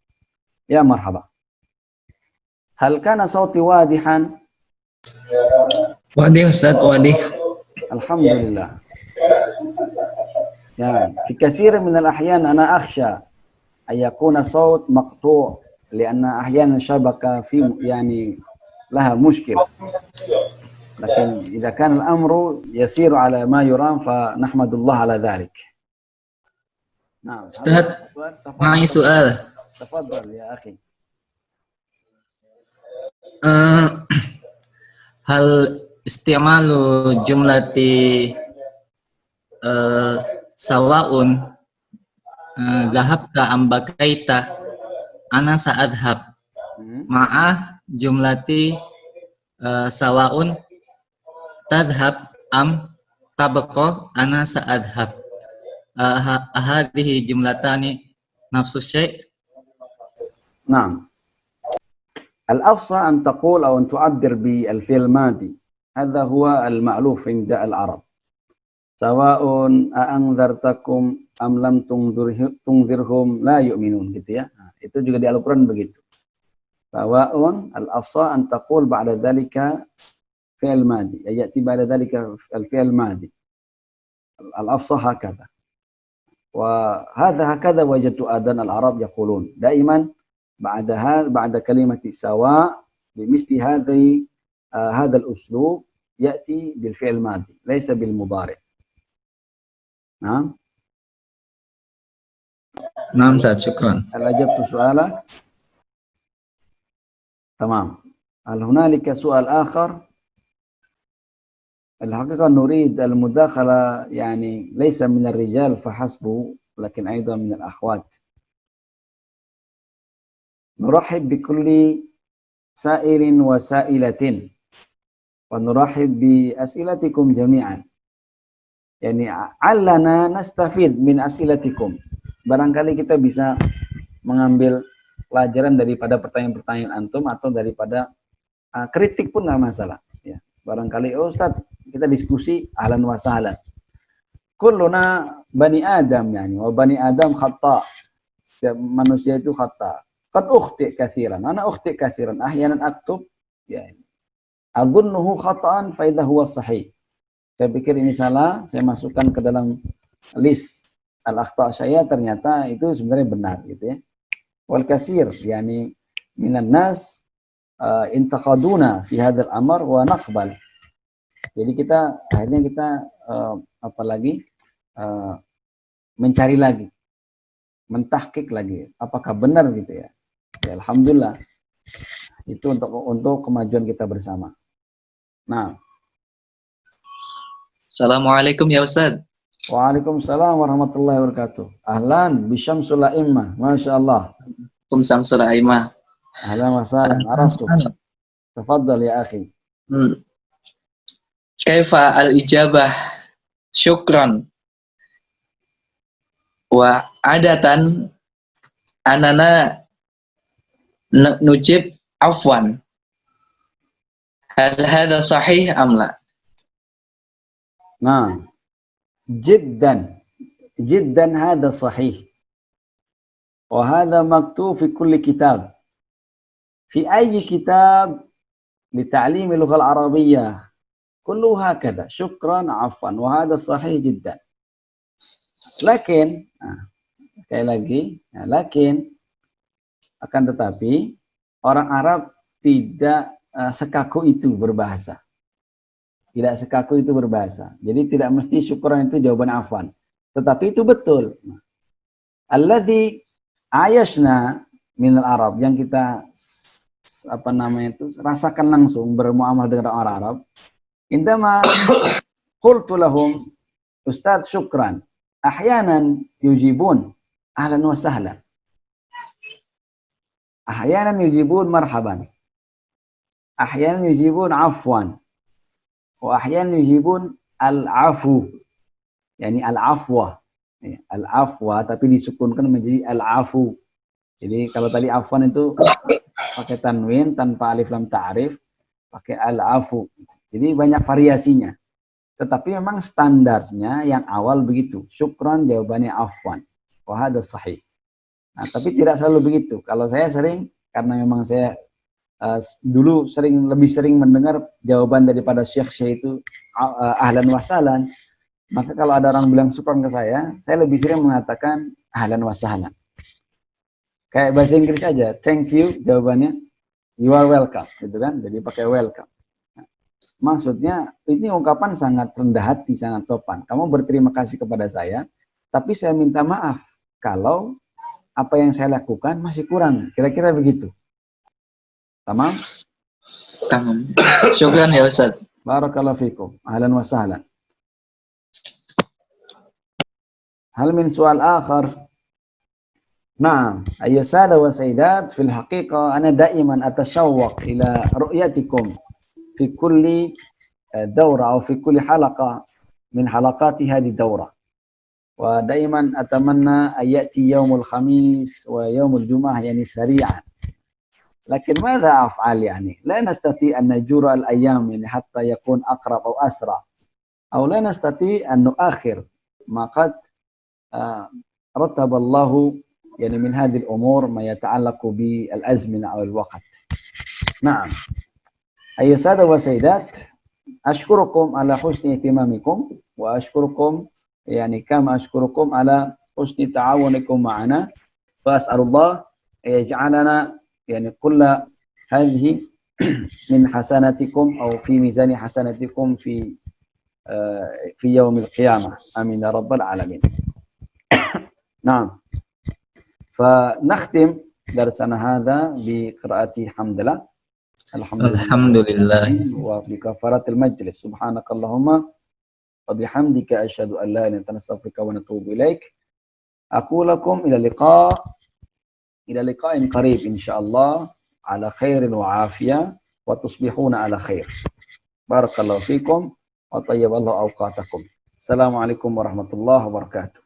Ya marhaba. Hal kana sauti wadihan? Wadih Ustaz, wadih. Alhamdulillah. Ya, fi katsir min al-ahyan ana akhsha ay yakuna saut maqtu' lianna ahyanan shabaka fi yani laha mushkil. Lakin idza kana al-amru yasiru ala ma yuram fa nahmadullah ala dhalik. Nah, Ustaz, mai soal. Tafadhal ya akhi. Hal istimalu jumlati sawaun dhahabta am bakaita ana sa'adhab ma'ah jumlati sawaun tadhab am tabqa ana sa'adhab hadhihi jumlatani nafsu syai'. نعم الأفصح أن تقول أو أن تعبر بالفعل الماضي هذا هو المألوف عند العرب سواء أأنذرتكم أم لم تنذرهم لا يؤمنون gitu ya. Nah, itu juga di Al-Quran begitu. Sawa'un al-afsah an taqul ba'da dhalika fi'l madi ya'ti ba'da dhalika al-fi'l madi al-afsah hakadha wa hadha hakadha wajadtu adan al-arab yaqulun daiman بعد كلمة سواء بمثل هذا الأسلوب يأتي بالفعل الماضي ليس بالمضارع. نعم نعم Ustaz, syukran. هل أجبت سؤالك؟ تمام. هل هنالك سؤال آخر؟ الحقيقة نريد المداخلة يعني ليس من الرجال فحسب لكن أيضا من الأخوات. نرحب بكل سائل وسائلة ونرحب بأسئلتكم جميعا يعني علنا نستفيد من أسئلتكم. Barangkali kita bisa mengambil pelajaran daripada pertanyaan-pertanyaan antum atau daripada kritik pun nggak masalah ya. Barangkali Ustaz kita diskusi ahlan wa sahlan. Kulluna bani Adam yani wa bani Adam khata. Manusia itu khata. Qad ukhti katsiran. Ana ukhti katsiran. Ahyanan aktub yani adhunnuhu khata'an fa idza huwa sahih. Saya pikir ini salah, saya masukkan ke dalam list al-akhta' saya, ternyata itu sebenarnya benar gitu ya. Wal katsir yani minan nas intaqaduna fi hadzal amr wa naqbal. Jadi akhirnya kita mencari lagi, mentahqiq lagi apakah benar gitu ya. Ya, alhamdulillah. Itu untuk kemajuan kita bersama. Nah. Assalamualaikum ya Ustaz. Waalaikumsalam warahmatullahi wabarakatuh. Ahlan bisyamsul a'immah. Masyaallah. Syamsul a'immah. Ahlan wa sahlan. Araftu. Tafadhal ya akhi. Kaifa al-ijabah? Syukran. Wa adatan anana nujib afwan. Hal hadha sahih am la? Nah, jiddan. Jiddan hada sahih. وهذا مكتوب في كل كتاب في أي كتاب لتعليم اللغة العربية كله هكذا شكرا عفوا وهذا صحيح جدا لكن sekali lagi lakin akan tetapi orang Arab tidak sekaku itu berbahasa jadi tidak mesti syukran itu jawaban afwan tetapi itu betul alladzi ayashna minal Arab yang kita rasakan langsung bermuamalah dengan orang Arab. Indama qultu lahum Ustaz syukran. Ahyanan yujibun ahlan wa sahlan. Ahyanan yujibun marhaban. Ahyanan yujibun afwan. Wa ahyanan yujibun al-afu. Yani al-afwa. Al-afwa tapi disukunkan menjadi al-afu. Jadi kalau tadi afwan itu pakai tanwin tanpa alif lam ta'rif, pakai al-afu. Jadi banyak variasinya. Tetapi memang standarnya yang awal begitu. Syukran jawabannya afwan. Wa hadha sahih. Nah, tapi tidak selalu begitu. Kalau saya sering karena memang saya dulu lebih sering mendengar jawaban daripada syekh itu ahlan wa sahlan. Maka kalau ada orang bilang syukran ke saya lebih sering mengatakan ahlan wa sahlan. Kayak bahasa Inggris aja, thank you jawabannya, you are welcome, gitu kan? Jadi pakai welcome. Maksudnya ini ungkapan sangat rendah hati, sangat sopan. Kamu berterima kasih kepada saya, tapi saya minta maaf kalau apa yang saya lakukan masih kurang. Kira-kira begitu. Tamam? Tamam. Syukran ya Ustaz. Barakallahu fikum. Ahlan wa sahlan. هل من سؤال آخر؟ نعم أيها السادة والسيدات في الحقيقة أنا دائما أتشوق إلى رؤيتكم في كل دورة أو في كل حلقة من حلقات هذه الدورة ودائما أتمنى أن يأتي يوم الخميس ويوم الجمعة يعني سريعا لكن ماذا أفعل يعني لا نستطيع أن نجور الأيام يعني حتى يكون أقرب أو أسرع أو لا نستطيع أن نؤخر ما قد رتب الله يعني من هذه الأمور ما يتعلق بالأزمنة أو الوقت. نعم أيها السادة والسيدات أشكركم على حسن اهتمامكم وأشكركم يعني كما أشكركم على حسن تعاونكم معنا فأسأل الله يجعلنا يعني كل هذه من حسناتكم أو في ميزان حسناتكم في يوم القيامة آمين يا رب العالمين. نعم فنختم درسنا هذا بقراءة حمد لله الحمد لله وبكفارة المجلس سبحانك اللهم وبحمدك أشهد أن لا إله إلا أنت نستغفرك ونتوب إليك أقول لكم إلى لقاء قريب إن شاء الله على خير وعافية وتصبحون على خير بارك الله فيكم وطيب الله أوقاتكم السلام عليكم ورحمة الله وبركاته.